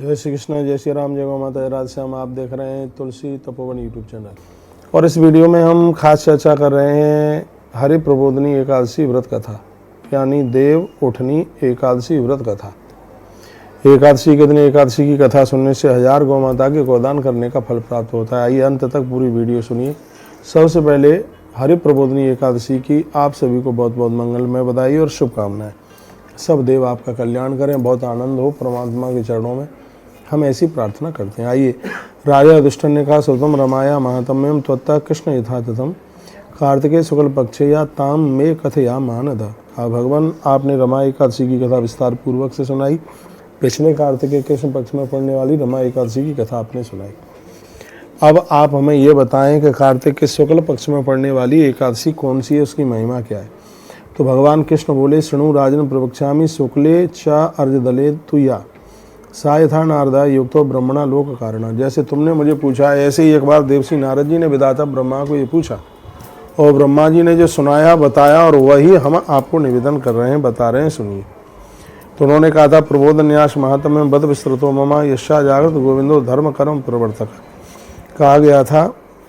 जय श्री कृष्ण, जय श्री राम, जय गौ माता, राधे श्याम। आप देख रहे हैं तुलसी तपोवन यूट्यूब चैनल और इस वीडियो में हम खास चर्चा कर रहे हैं हरि प्रबोधनी एकादशी व्रत कथा, यानी देव उठनी एकादशी व्रत कथा। एकादशी के दिन एकादशी की कथा सुनने से 1000 गौ माता के गोदान करने का फल प्राप्त होता है। आइए अंत तक पूरी वीडियो सुनिए। सबसे पहले हरि प्रबोधनी एकादशी की आप सभी को बहुत बहुत मंगलमय बधाई और शुभकामनाएं। सब देव आपका कल्याण करें, बहुत आनंद हो परमात्मा के चरणों में, हम ऐसी प्रार्थना करते हैं। आइए, राजा युधिष्ठिर ने कहा, सुतम रमाया महात्म्यम त्वत्ता कृष्ण यथातथम कार्तिकेय शुक्ल पक्षे या ताम में कथया मानद। भगवान, आपने रमा एकादशी की कथा विस्तार पूर्वक से सुनाई। पिछले कार्तिकेय कृष्ण पक्ष में पड़ने वाली रमा एकादशी की कथा आपने सुनाई। अब आप हमें ये बताएं कि कार्तिक के शुक्ल पक्ष में पड़ने वाली एकादशी कौन सी है, उसकी महिमा क्या है। तो भगवान कृष्ण बोले, शृणु राजन प्रवक्ष्यामि शुक्ले च अर्धदले तुया सा यथा नारदा युक्तो ब्रह्मणा लोक कारण। जैसे तुमने मुझे पूछा, ऐसे ही एक बार देवसी नारद जी ने विधाता ब्रह्मा को ये पूछा और ब्रह्मा जी ने जो सुनाया बताया और वही हम आपको निवेदन कर रहे हैं, बता रहे हैं, सुनिए। तो उन्होंने कहा था, प्रबोध न्यास महात्म्य बद विस्तृतो ममा यशा जागृत गोविंदो धर्म कर्म प्रवर्तक। कहा गया था,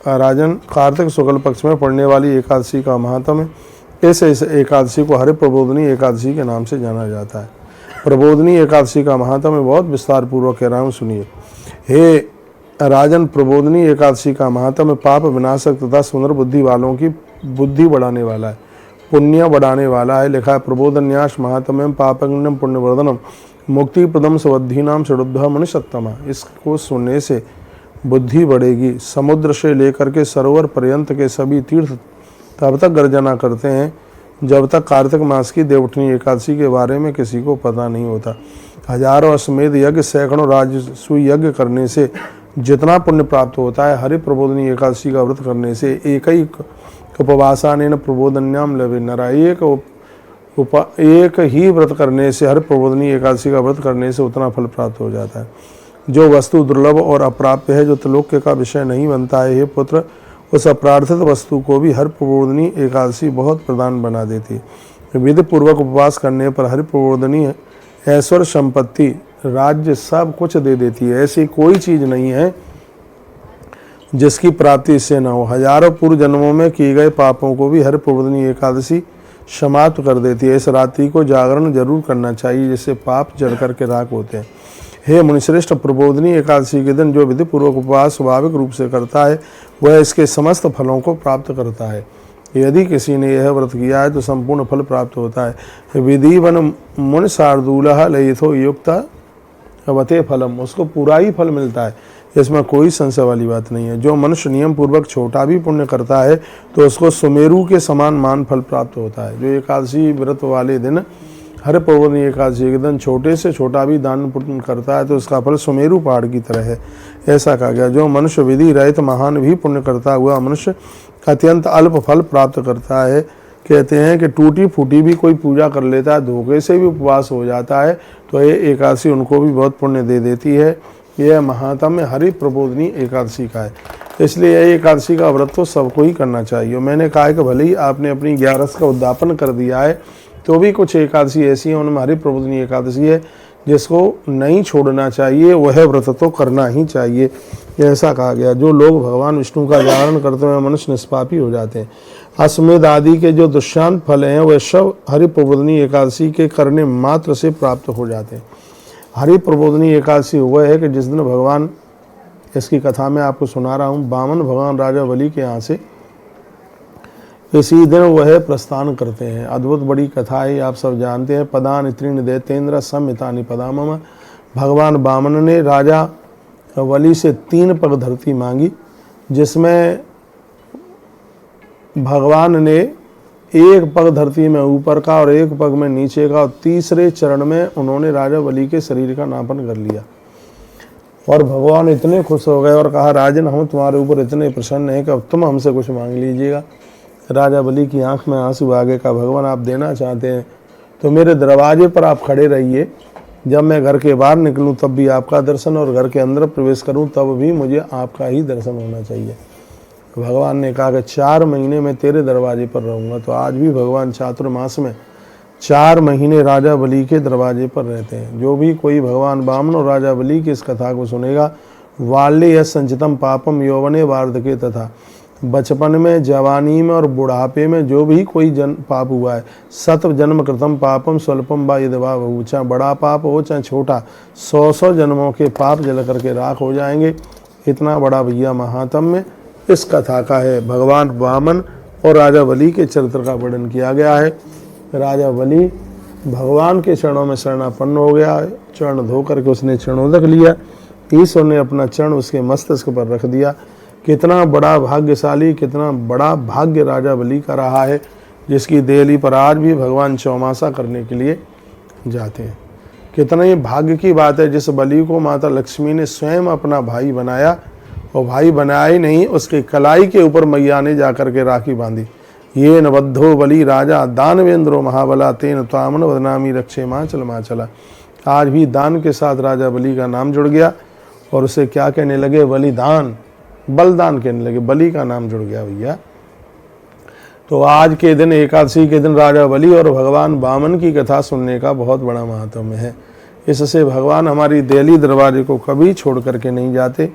राजन, कार्तिक शुक्ल पक्ष में पड़ने वाली एकादशी का महात्म्य, इस एकादशी को हरि प्रबोधनी एकादशी के नाम से जाना जाता है। प्रबोधनी एकादशी का महात्म्य बहुत विस्तार पूर्वक कह रहा हूँ, सुनिए। हे राजन, प्रबोधनी एकादशी का महात्म्य पाप विनाशक तथा सुंदर बुद्धि वालों की बुद्धि बढ़ाने वाला है, पुण्य बढ़ाने वाला है। लिखा है, प्रबोधन्यास महात्म्यम पापज्ञम पुण्यवर्धनम मुक्ति प्रदम सवद्धीनाम षडुद्ध मनुष्योत्तम। इसको सुनने से बुद्धि बढ़ेगी। समुद्र से लेकर के सरोवर पर्यंत के सभी तीर्थ तब तक गर्जना करते हैं जब तक कार्तिक मास की देवउठनी एकादशी के बारे में किसी को पता नहीं होता। हजारों अश्वमेध यज्ञ, सैकड़ों राजसूय यज्ञ करने से जितना पुण्य प्राप्त होता है, हरि प्रबोधनी एकादशी का व्रत करने से एक ही उपवासानेन प्रबोधन्याम लवे नरा, एक ही व्रत करने से, हरि प्रबोधनी एकादशी का व्रत करने से उतना फल प्राप्त हो जाता है। जो वस्तु दुर्लभ और अप्राप्य है, जो त्रिलोक्य का विषय नहीं बनता है, हे पुत्र, उस अप्रार्थित वस्तु को भी हरि प्रबोधनी एकादशी बहुत प्रदान बना देती है। विधि पूर्वक उपवास करने पर हरि प्रबोधनी ऐश्वर्य, संपत्ति, राज्य सब कुछ दे देती है। ऐसी कोई चीज नहीं है जिसकी प्राप्ति इससे न हो। हजारों पूर्व जन्मों में किए गए पापों को भी हरि प्रबोधनी एकादशी समाप्त कर देती है। इस रात्रि को जागरण जरूर करना चाहिए, जिससे पाप जल करके राख होते हैं। हे मुनिश्रेष्ठ, प्रबोधनी एकादशी के दिन जो विधि पूर्वक उपवास स्वाभाविक रूप से करता है, वह इसके समस्त फलों को प्राप्त करता है। यदि किसी ने यह व्रत किया है तो संपूर्ण फल प्राप्त होता है। विधिवन मुनि शार्दूलः लयिथो युक्त अवते फलम, उसको पूरा ही फल मिलता है, इसमें कोई संशय वाली बात नहीं है। जो मनुष्य नियम पूर्वक छोटा भी पुण्य करता है तो उसको सुमेरु के समान मान फल प्राप्त होता है। जो एकादशी व्रत वाले दिन, हरि प्रबोधनी एकादशी के दिन छोटे से छोटा भी दान पुण्य करता है तो उसका फल सुमेरु पहाड़ की तरह है, ऐसा कहा गया। जो मनुष्य विधि रहित महान भी पुण्य करता हुआ मनुष्य अत्यंत अल्प फल प्राप्त करता है। कहते हैं कि टूटी फूटी भी कोई पूजा कर लेता है, धोखे से भी उपवास हो जाता है, तो ये एकादशी उनको भी बहुत पुण्य दे देती है। यह महात्म्य हरि प्रबोधनी एकादशी का है, इसलिए यह एकादशी का व्रत तो सबको ही करना चाहिए। मैंने कहा है कि भले ही आपने अपनी 11 का उद्यापन कर दिया है, तो भी कुछ एकादशी ऐसी हैं, उनमें हरि प्रबोधनी एकादशी है जिसको नहीं छोड़ना चाहिए, वह व्रत तो करना ही चाहिए, ऐसा कहा गया। जो लोग भगवान विष्णु का जागरण करते हुए मनुष्य निष्पापी हो जाते हैं। अश्वमेध आदि के जो दुष्यंत फल हैं, वह सब हरि प्रबोधनी एकादशी के करने मात्र से प्राप्त हो जाते हैं। हरि प्रबोधनी एकादशी वह है कि जिस दिन भगवान, इसकी कथा में आपको सुना रहा हूँ, बामन भगवान राजा बलि के यहाँ से इसी दिन वह प्रस्थान करते हैं। अद्भुत बड़ी कथा है, आप सब जानते हैं। पदान त्रीण देतेन्द्र संहितानि पदामम। भगवान बामन ने राजा बलि से 3 पग धरती मांगी, जिसमें भगवान ने 1 पग धरती में ऊपर का और 1 पग में नीचे का, और तीसरे चरण में उन्होंने राजा बलि के शरीर का नापन कर लिया। और भगवान इतने खुश हो गए और कहा, राजन, हम तुम्हारे ऊपर इतने प्रसन्न हैं कि अब तुम हमसे कुछ मांग लीजिएगा। राजा बलि की आंख में आंसू आ गए। कहा, भगवान, आप देना चाहते हैं तो मेरे दरवाजे पर आप खड़े रहिए, जब मैं घर के बाहर निकलूं तब भी आपका दर्शन, और घर के अंदर प्रवेश करूं तब भी मुझे आपका ही दर्शन होना चाहिए। भगवान ने कहा कि 4 महीने में तेरे दरवाजे पर रहूंगा। तो आज भी भगवान चातुर्मास में 4 महीने राजा बलि के दरवाजे पर रहते हैं। जो भी कोई भगवान वामन और राजा बलि की इस कथा को सुनेगा, वाल्य यह संचितम पापम यौवने वार्धके तथा, बचपन में, जवानी में और बुढ़ापे में जो भी कोई पाप हुआ है, सत जन्म कृतम पापम स्वल्पम व यदवा बहु, चाहे बड़ा पाप हो चाहे छोटा, 100 जन्मों के पाप जल करके राख हो जाएंगे। इतना बड़ा भैया महात्म्य इस कथा का है। भगवान वामन और राजा बलि के चरित्र का वर्णन किया गया है। राजा बलि भगवान के चरणों में शरणापन्न हो गया है, चरण धो करके उसने चरणोदक लिया, ईश्वर ने अपना चरण उसके मस्तिष्क पर रख दिया। कितना बड़ा भाग्यशाली, कितना बड़ा भाग्य राजा बलि का रहा है, जिसकी देहली पर आज भी भगवान चौमासा करने के लिए जाते हैं। कितना ही भाग्य की बात है, जिस बलि को माता लक्ष्मी ने स्वयं अपना भाई बनाया, और भाई बनाया ही नहीं, उसके कलाई के ऊपर मैया ने जाकर के राखी बांधी। ये न बद्धो बलि राजा दानवेंद्रो महाबला तेन त्वामन वदनामी रक्षे माचल माचला। आज भी दान के साथ राजा बलि का नाम जुड़ गया, और उसे क्या कहने लगे, बलिदान, बलिदान कहने लगे, बलि का नाम जुड़ गया भैया। तो आज के दिन, एकादशी के दिन, राजा बलि और भगवान वामन की कथा सुनने का बहुत बड़ा महत्व है। इससे भगवान हमारी देहली दरवाजे को कभी छोड़ करके नहीं जाते।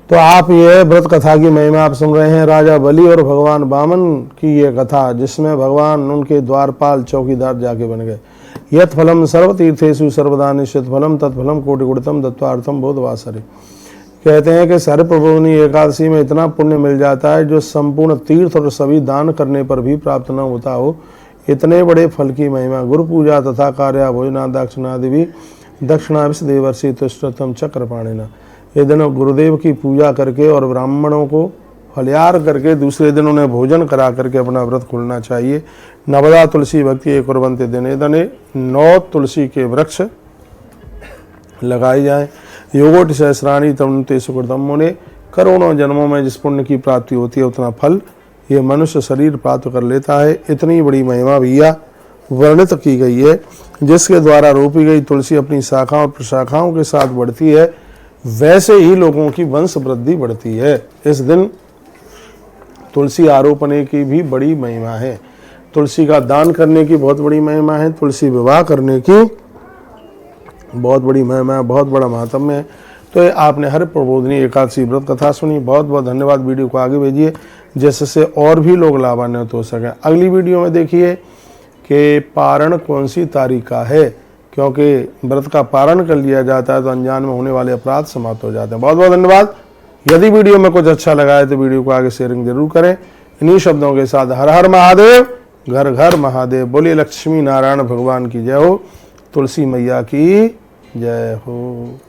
तो आप ये व्रत कथा की महिमा आप सुन रहे हैं, राजा बलि और भगवान वामन की ये कथा, जिसमें भगवान उनके द्वारपाल चौकीदार जाके बन गए। यत् फलम सर्वतीर्थेषु सर्वदा निश्चित फलम तत्फलम कोटि गुणितम दत्वार्थम बोधवासरे। कहते हैं कि सर्वप्रभुनी एकादशी में इतना पुण्य मिल जाता है जो संपूर्ण तीर्थ और सभी दान करने पर भी प्राप्त न होता हो। इतने बड़े फल की महिमा गुरु पूजा तथा कार्य भोजना दक्षिणादि भी दक्षिणाभिष देवर्षि तुष्टतम चक्रपाणिना। ये दिन गुरुदेव की पूजा करके और ब्राह्मणों को फलयार करके दूसरे दिन उन्हें भोजन करा करके अपना व्रत खोलना चाहिए। नवदा तुलसी भक्ति एक कुर्वन्ते दिने दने, 9 तुलसी के वृक्ष लगाए जाएं। योगोटि सहस्राणी तरुणते सुकृतम मुने। करोड़ों जन्मों में जिस पुण्य की प्राप्ति होती है उतना फल ये मनुष्य शरीर प्राप्त कर लेता है। इतनी बड़ी महिमा भैया वर्णित की गई है, जिसके द्वारा रोपी गई तुलसी अपनी शाखाओं और प्रशाखाओं के साथ बढ़ती है, वैसे ही लोगों की वंश वृद्धि बढ़ती है। इस दिन तुलसी आरोपणे की भी बड़ी महिमा है, तुलसी का दान करने की बहुत बड़ी महिमा है, तुलसी विवाह करने की बहुत बड़ी महिमा है, बहुत बड़ा महात्म्य है। तो आपने हर प्रबोधनी एकादशी व्रत कथा सुनी, बहुत बहुत धन्यवाद। वीडियो को आगे भेजिए जिससे और भी लोग लाभान्वित हो सकें। अगली वीडियो में देखिए कि पारण कौन सी तारीख का है, क्योंकि व्रत का पारण कर लिया जाता है तो अनजान में होने वाले अपराध समाप्त हो जाते हैं। बहुत बहुत धन्यवाद। यदि वीडियो में कुछ अच्छा लगा है तो वीडियो को आगे शेयरिंग जरूर करें। इन्हीं शब्दों के साथ हर हर महादेव, घर घर महादेव। बोलिए लक्ष्मी नारायण भगवान की जय हो, तुलसी मैया की जय हो।